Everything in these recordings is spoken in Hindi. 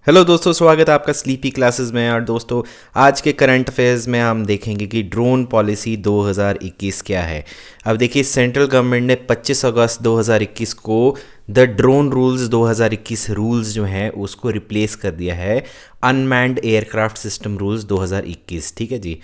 हेलो दोस्तों, स्वागत है आपका स्लीपी क्लासेस में। और दोस्तों, आज के करंट अफेयर्स में हम देखेंगे कि ड्रोन पॉलिसी 2021 क्या है। अब देखिए, सेंट्रल गवर्नमेंट ने 25 अगस्त 2021 को द ड्रोन रूल्स 2021 रूल्स जो हैं उसको रिप्लेस कर दिया है अनमैन्ड एयरक्राफ्ट सिस्टम रूल्स 2021। ठीक है जी।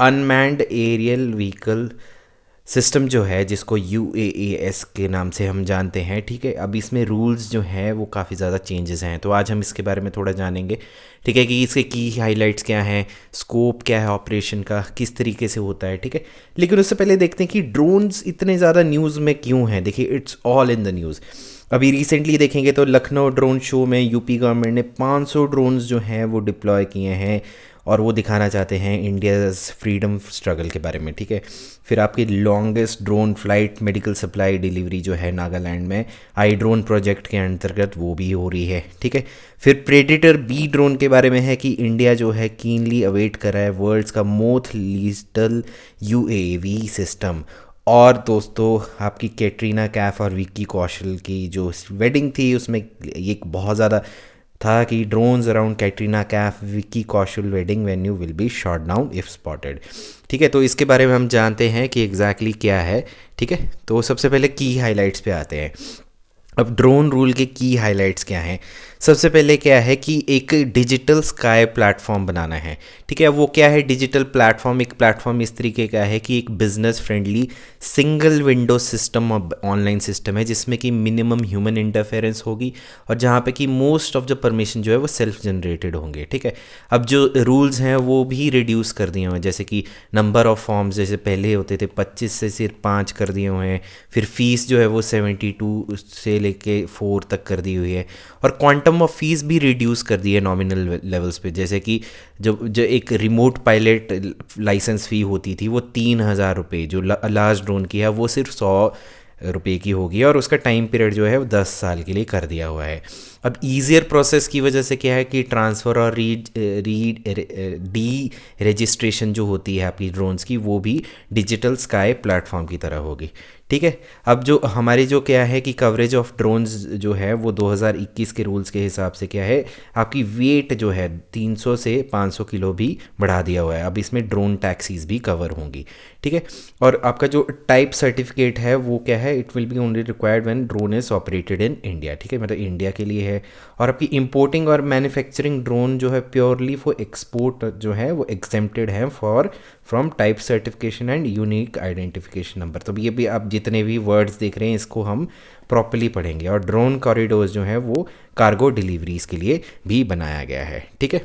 अनमैन्ड एरियल व्हीकल सिस्टम जो है, जिसको UAAS के नाम से हम जानते हैं। ठीक है, अब इसमें रूल्स जो हैं वो काफ़ी ज़्यादा चेंजेस हैं, तो आज हम इसके बारे में थोड़ा जानेंगे। ठीक है, कि इसके की हाइलाइट्स क्या हैं, स्कोप क्या है ऑपरेशन का, किस तरीके से होता है। ठीक है, लेकिन उससे पहले देखते हैं कि ड्रोन्स इतने ज़्यादा न्यूज़ में क्यों हैं। देखिए, it's all in the news. अभी रिसेंटली देखेंगे तो लखनऊ ड्रोन शो में यूपी गवर्नमेंट ने 500 ड्रोन्स जो हैं वो डिप्लॉय किए हैं, और वो दिखाना चाहते हैं इंडियाज़ फ्रीडम स्ट्रगल के बारे में। ठीक है, फिर आपकी longest drone flight medical supply delivery जो है नागालैंड में आई ड्रोन प्रोजेक्ट के अंतर्गत वो भी हो रही है। ठीक है, फिर प्रेडेटर बी ड्रोन के बारे में है कि इंडिया जो है कीनली अवेट कर रहा है वर्ल्ड्स का मोस्ट लीटल UAV सिस्टम। और दोस्तों, आपकी कैटरीना कैफ और विक्की कौशल की जो वेडिंग थी उसमें एक बहुत ज़्यादा था कि drones around Katrina Kaif Vicky Kaushal wedding venue will be shot down if spotted. ठीक है, तो इसके बारे में हम जानते हैं कि एग्जैक्टली क्या है। ठीक है, तो सबसे पहले की हाइलाइट्स पे आते हैं। अब ड्रोन रूल के की हाइलाइट्स क्या हैं। सबसे पहले क्या है कि एक डिजिटल स्काई प्लेटफॉर्म बनाना है। ठीक है, अब वो क्या है डिजिटल प्लेटफॉर्म? एक प्लेटफॉर्म इस तरीके का है कि एक business friendly single window system online system है, जिसमें कि मिनिमम ह्यूमन इंटरफेरेंस होगी और जहाँ पे कि मोस्ट ऑफ द परमिशन जो है वो सेल्फ जनरेटेड होंगे। ठीक है, अब जो रूल्स हैं वो भी रिड्यूस कर दिए हुए हैं, जैसे कि नंबर ऑफ फॉर्म्स जैसे पहले होते थे 25 से सिर्फ 5 कर दिए हुए हैं। फिर फीस जो है वो 72 से लेके 4 तक कर दी हुई है, और क्वांटम ऑफ फीस भी रिड्यूस कर दी है नॉमिनल लेवल्स पे। जैसे कि जो एक रिमोट पायलट लाइसेंस फ़ी होती थी वो 3,000 रुपये, जो लास्ट ड्रोन की है वो सिर्फ 100 रुपये की होगी, और उसका टाइम पीरियड जो है वो 10 साल के लिए कर दिया हुआ है। अब ईजियर प्रोसेस की वजह से क्या है कि ट्रांसफ़र और डी रजिस्ट्रेशन जो होती है आपकी ड्रोन्स की, वो भी डिजिटल स्काई प्लेटफॉर्म की तरह होगी। ठीक है, अब जो हमारी जो क्या है कि कवरेज ऑफ ड्रोन्स जो है वो 2021 के रूल्स के हिसाब से क्या है, आपकी वेट जो है 300 से 500 किलो भी बढ़ा दिया हुआ है। अब इसमें ड्रोन टैक्सीज भी कवर होंगी। ठीक है, और आपका जो टाइप सर्टिफिकेट है वो क्या है, it will be only required when drone is operated in India. ठीक है, मतलब इंडिया के लिए है। और आपकी इंपोर्टिंग और मैन्युफैक्चरिंग ड्रोन जो है प्योरली फॉर एक्सपोर्ट जो है वो एग्जेम्प्टेड है from type certification and unique identification number. तो ये भी आप जितने भी वर्ड्स देख रहे हैं इसको हम प्रॉपर्ली पढ़ेंगे। और ड्रोन कॉरिडोर्स जो हैं वो कार्गो डिलीवरीज के लिए भी बनाया गया है। ठीक है,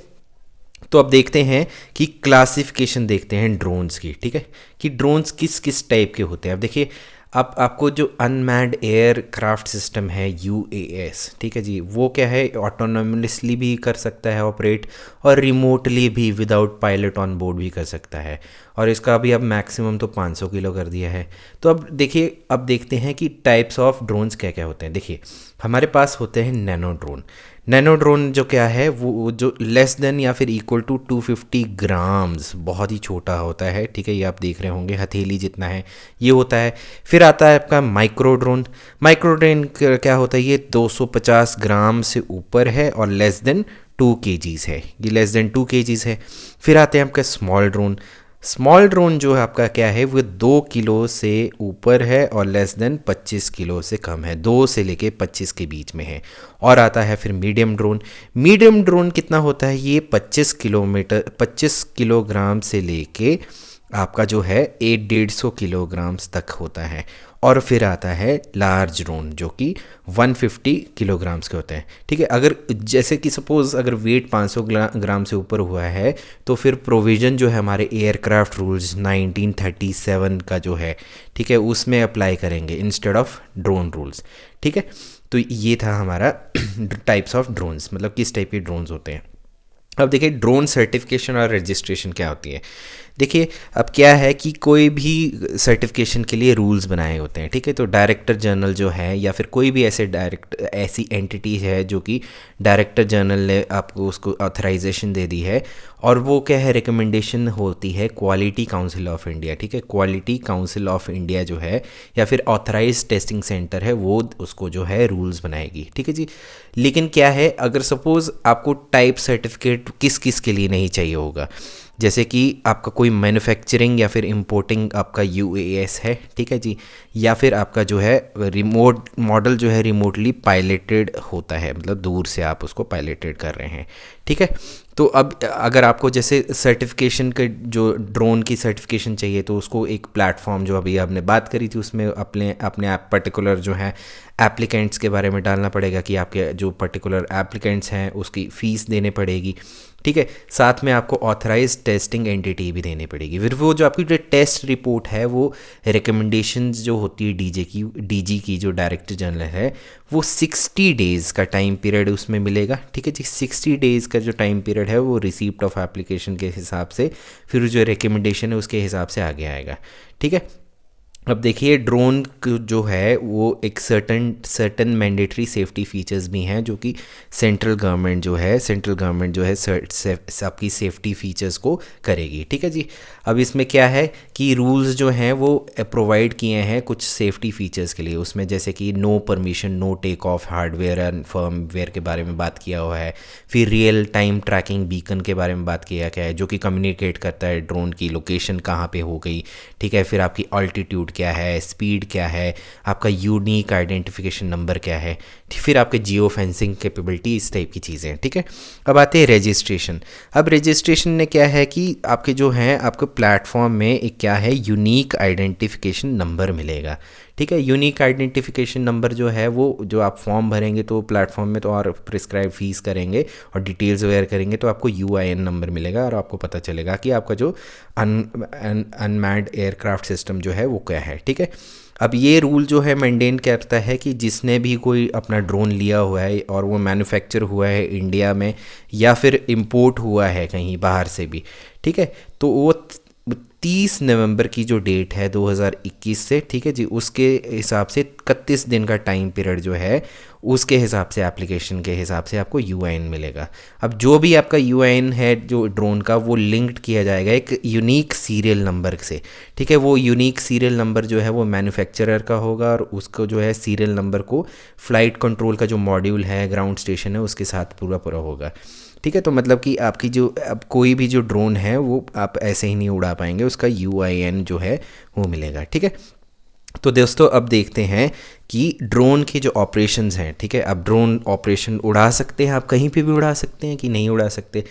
तो अब देखते हैं कि क्लासिफिकेशन देखते हैं ड्रोन्स की। ठीक है, कि ड्रोन्स किस किस टाइप के होते हैं। अब देखिए, अब आपको जो अनमैन्ड एयरक्राफ्ट सिस्टम है UAS, ठीक है जी, वो क्या है ऑटोनोमसली भी कर सकता है ऑपरेट, और रिमोटली भी विदाउट पायलट ऑन बोर्ड भी कर सकता है। और इसका अभी अब मैक्सिमम तो 500 किलो कर दिया है। तो अब देखिए, अब देखते हैं कि टाइप्स ऑफ ड्रोन्स क्या क्या होते हैं। देखिए, हमारे पास होते हैं नैनो ड्रोन। नैनो ड्रोन जो क्या है वो जो लेस देन या फिर इक्वल टू 250 ग्राम्स, बहुत ही छोटा होता है। ठीक है, ये आप देख रहे होंगे हथेली जितना है ये होता है। फिर आता है आपका माइक्रो ड्रोन। माइक्रो ड्रोन क्या होता है, ये 250 ग्राम से ऊपर है और लेस देन 2 kgs है, ये लेस देन 2 kgs है। फिर आते हैं आपका स्मॉल ड्रोन। स्मॉल ड्रोन जो है आपका क्या है, वो 2 किलो से ऊपर है और लेस देन 25 किलो से कम है, 2 से लेके 25 के बीच में है। और आता है फिर मीडियम ड्रोन। मीडियम ड्रोन कितना होता है, ये 25 किलोग्राम से लेके आपका जो है 150 किलोग्राम्स तक होता है। और फिर आता है लार्ज ड्रोन जो कि 150 किलोग्राम्स के होते हैं। ठीक है, अगर जैसे कि सपोज़ अगर वेट 500 ग्राम से ऊपर हुआ है तो फिर प्रोविज़न जो है हमारे एयरक्राफ्ट रूल्स 1937 का जो है, ठीक है, उसमें अप्लाई करेंगे इंस्टेड ऑफ ड्रोन रूल्स। ठीक है, तो ये था हमारा टाइप्स ऑफ ड्रोन्स, मतलब किस टाइप के ड्रोन्स होते हैं। अब देखिए ड्रोन सर्टिफिकेशन और रजिस्ट्रेशन क्या होती है। देखिए अब क्या है कि कोई भी सर्टिफिकेशन के लिए रूल्स बनाए होते हैं, ठीक है। तो डायरेक्टर जनरल जो है या फिर कोई भी ऐसी एंटिटी है जो कि डायरेक्टर जनरल ने आपको उसको ऑथराइजेशन दे दी है, और वो क्या है, रिकमेंडेशन होती है क्वालिटी काउंसिल ऑफ इंडिया, ठीक है। क्वालिटी काउंसिल ऑफ इंडिया जो है या फिर ऑथराइज टेस्टिंग सेंटर है, वो उसको जो है रूल्स बनाएगी, ठीक है जी। लेकिन क्या है, अगर सपोज़ आपको टाइप सर्टिफिकेट किस किस के लिए नहीं चाहिए होगा, जैसे कि आपका कोई मैन्युफैक्चरिंग या फिर इंपोर्टिंग आपका यूएएस है, ठीक है जी, या फिर आपका जो है रिमोट मॉडल जो है रिमोटली पायलटेड होता है, मतलब दूर से आप उसको पायलटेड कर रहे हैं, ठीक है। तो अब अगर आपको जैसे सर्टिफिकेशन के जो ड्रोन की सर्टिफिकेशन चाहिए, तो उसको एक प्लेटफॉर्म जो अभी आपने बात करी थी उसमें अपने अपने आप पर्टिकुलर जो है एप्लीकेंट्स के बारे में डालना पड़ेगा कि आपके जो पर्टिकुलर एप्लीकेंट्स हैं उसकी फ़ीस देने पड़ेगी, ठीक है। साथ में आपको ऑथराइज टेस्टिंग एंटिटी भी देनी पड़ेगी। फिर वो जो आपकी जो टेस्ट रिपोर्ट है, वो रिकमेंडेशंस जो होती है डीजी की जो डायरेक्टर जनरल है, वो 60 डेज़ का टाइम पीरियड उसमें मिलेगा, ठीक है जी। 60 डेज़ का जो टाइम पीरियड है वो रिसीप्ट ऑफ एप्लीकेशन के हिसाब से फिर जो रिकमेंडेशन है उसके हिसाब से आगे आएगा, ठीक है। अब देखिए ड्रोन जो है वो एक सर्टन मैंडेटरी सेफ्टी फीचर्स भी हैं जो कि सेंट्रल गवर्नमेंट जो है आपकी सेफ्टी फीचर्स को करेगी, ठीक है जी। अब इसमें क्या है कि रूल्स जो हैं वो प्रोवाइड किए हैं कुछ सेफ्टी फीचर्स के लिए, उसमें जैसे कि no permission no take off hardware and firmware के बारे में बात किया हुआ है। फिर रियल टाइम ट्रैकिंग बीकन के बारे में बात किया गया है जो कि कम्युनिकेट करता है ड्रोन की लोकेशन कहाँ पे हो गई, ठीक है। फिर आपकी ऑल्टीट्यूड क्या है, स्पीड क्या है, आपका यूनिक आइडेंटिफिकेशन नंबर क्या है, फिर आपके जियो फेंसिंग कैपेबिलिटी, इस टाइप की चीज़ें, ठीक है। अब आते हैं रजिस्ट्रेशन। अब रजिस्ट्रेशन ने क्या है कि आपके जो हैं आपको प्लेटफॉर्म में एक क्या है, यूनिक आइडेंटिफिकेशन नंबर मिलेगा, ठीक है। यूनिक आइडेंटिफिकेशन नंबर जो है वो जो आप फॉर्म भरेंगे तो प्लेटफॉर्म में तो और प्रिस्क्राइब फीस करेंगे और डिटेल्स वगैरह करेंगे तो आपको यूआईएन नंबर मिलेगा और आपको पता चलेगा कि आपका जो अनमैन्ड एयरक्राफ्ट सिस्टम जो है वो क्या है, ठीक है। अब ये रूल जो है मेंटेन करता है कि जिसने भी कोई अपना ड्रोन लिया हुआ है और वो मैन्युफैक्चर हुआ है इंडिया में या फिर इंपोर्ट हुआ है कहीं बाहर से भी, ठीक है, तो वो 30 नवंबर की जो डेट है 2021 से, ठीक है जी, उसके हिसाब से 31 दिन का टाइम पीरियड जो है उसके हिसाब से एप्लीकेशन के हिसाब से आपको यूआईएन मिलेगा। अब जो भी आपका यूआईएन है जो ड्रोन का, वो लिंक्ड किया जाएगा एक यूनिक सीरियल नंबर से, ठीक है। वो यूनिक सीरियल नंबर जो है वो मैन्युफैक्चरर का होगा और उसको जो है सीरियल नंबर को फ्लाइट कंट्रोल का जो मॉड्यूल है, ग्राउंड स्टेशन है, उसके साथ पूरा पूरा होगा, ठीक है। तो मतलब कि आपकी जो अब कोई भी जो ड्रोन है वो आप ऐसे ही नहीं उड़ा पाएंगे, उसका यूआईएन जो है वो मिलेगा, ठीक है। तो दोस्तों अब देखते हैं कि ड्रोन के जो ऑपरेशंस हैं, ठीक है। अब ड्रोन ऑपरेशन उड़ा सकते हैं आप, कहीं पे भी उड़ा सकते हैं कि नहीं उड़ा सकते,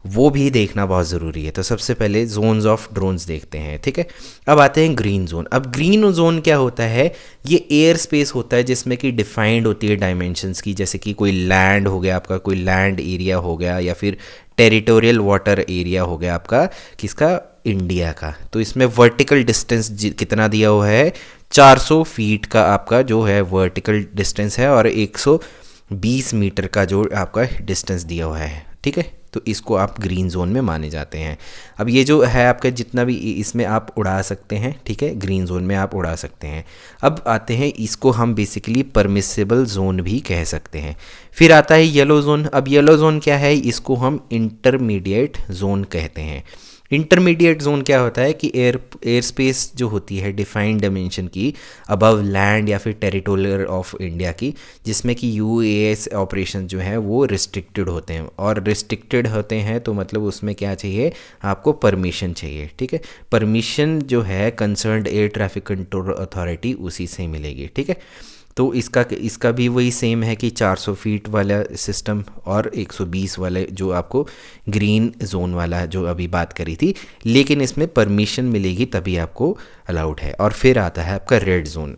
वो भी देखना बहुत ज़रूरी है। तो सबसे पहले जोन्स ऑफ ड्रोन्स देखते हैं, ठीक है। अब आते हैं ग्रीन जोन। अब ग्रीन जोन क्या होता है, ये एयर स्पेस होता है जिसमें कि डिफाइंड होती है डायमेंशंस की, जैसे कि कोई लैंड हो गया आपका, कोई लैंड एरिया हो गया, या फिर टेरिटोरियल वाटर एरिया हो गया आपका किसका, इंडिया का। तो इसमें वर्टिकल डिस्टेंस कितना दिया हुआ है, 400 फीट का आपका जो है वर्टिकल डिस्टेंस है और 120 मीटर का जो आपका डिस्टेंस दिया हुआ है, ठीक है। तो इसको आप ग्रीन जोन में माने जाते हैं। अब ये जो है आपका जितना भी इसमें आप उड़ा सकते हैं, ठीक है, ग्रीन जोन में आप उड़ा सकते हैं। अब आते हैं, इसको हम बेसिकली परमिसिबल जोन भी कह सकते हैं। फिर आता है येलो जोन। अब येलो जोन क्या है, इसको हम इंटरमीडिएट जोन कहते हैं। इंटरमीडिएट जोन क्या होता है कि एयर स्पेस जो होती है डिफाइंड डायमेंशन की अबव लैंड या फिर टेरिटोरियल ऑफ इंडिया की, जिसमें कि यूएएस ऑपरेशन जो है वो रिस्ट्रिक्टेड होते हैं, और रिस्ट्रिक्टेड होते हैं तो मतलब उसमें क्या चाहिए, आपको परमिशन चाहिए, ठीक है। परमिशन जो है concerned air traffic control authority उसी से मिलेगी, ठीक है। तो इसका भी वही सेम है कि 400 फीट वाला सिस्टम और 120 वाले जो आपको ग्रीन जोन वाला जो अभी बात करी थी, लेकिन इसमें परमिशन मिलेगी तभी आपको अलाउड है। और फिर आता है आपका रेड जोन।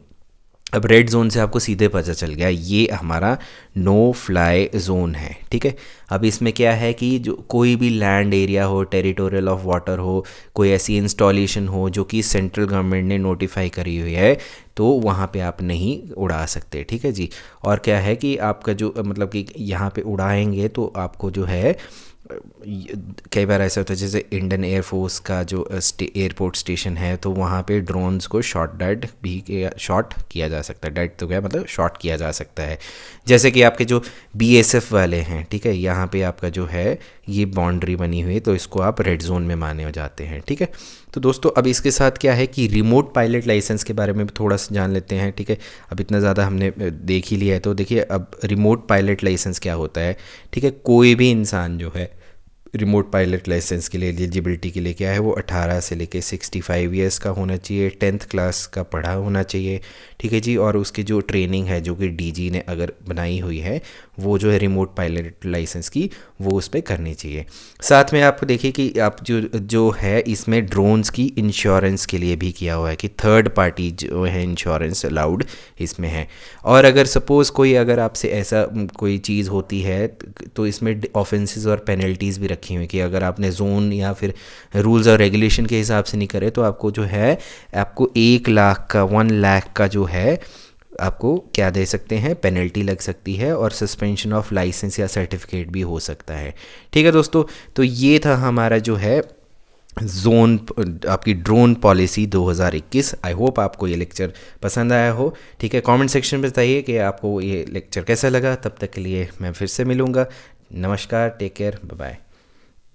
अब रेड जोन से आपको सीधे पता चल गया ये हमारा नो फ्लाई जोन है, ठीक है। अब इसमें क्या है कि जो कोई भी लैंड एरिया हो, टेरिटोरियल ऑफ वाटर हो, कोई ऐसी इंस्टॉलेशन हो जो कि सेंट्रल गवर्नमेंट ने नोटिफाई करी हुई है, तो वहाँ पे आप नहीं उड़ा सकते, ठीक है जी। और क्या है कि आपका जो मतलब कि यहाँ पे उड़ाएंगे तो आपको जो है कई बार ऐसा होता है जैसे इंडियन एयरफोर्स का जो एयरपोर्ट स्टेशन है, तो वहाँ पे ड्रोन्स को शॉट किया जा सकता है। डेड तो क्या मतलब शॉट किया जा सकता है। जैसे कि आपके जो बीएसएफ वाले हैं, ठीक है, यहाँ पे आपका जो है ये बाउंड्री बनी हुई है, तो इसको आप रेड जोन में माने हो जाते हैं, ठीक है। तो दोस्तों अब इसके साथ क्या है कि रिमोट पायलट लाइसेंस के बारे में भी थोड़ा सा जान लेते हैं, ठीक है। अब इतना ज़्यादा हमने देख ही लिया है, तो देखिए अब रिमोट पायलट लाइसेंस क्या होता है, ठीक है। कोई भी इंसान जो है रिमोट पायलट लाइसेंस के लिए एलिजिबिलिटी के लिए क्या है, वो 18 से लेके 65 ईयर्स का होना चाहिए, 10th क्लास का पढ़ा होना चाहिए, ठीक है जी। और उसकी जो ट्रेनिंग है जो कि डीजी ने अगर बनाई हुई है, वो जो है रिमोट पायलट लाइसेंस की, वो उस पर करनी चाहिए। साथ में आप देखिए कि आप जो है इसमें ड्रोन्स की इंश्योरेंस के लिए भी किया हुआ है कि थर्ड पार्टी जो है इंश्योरेंस अलाउड इसमें है। और अगर सपोज़ कोई अगर आपसे ऐसा कोई चीज़ होती है, तो इसमें ऑफेंसेस और पेनल्टीज़ भी रखी हुई कि अगर आपने जोन या फिर रूल्स और रेगुलेशन के हिसाब से नहीं करे, तो आपको जो है आपको 1 लाख का जो है आपको क्या दे सकते हैं, पेनल्टी लग सकती है, और सस्पेंशन ऑफ लाइसेंस या सर्टिफिकेट भी हो सकता है, ठीक है दोस्तों। तो ये था हमारा जो है जोन आपकी ड्रोन पॉलिसी 2021। आई होप आपको ये लेक्चर पसंद आया हो, ठीक है। कमेंट सेक्शन में बताइए कि आपको ये लेक्चर कैसा लगा। तब तक के लिए मैं फिर से मिलूँगा। नमस्कार, टेक केयर, बाय बाय।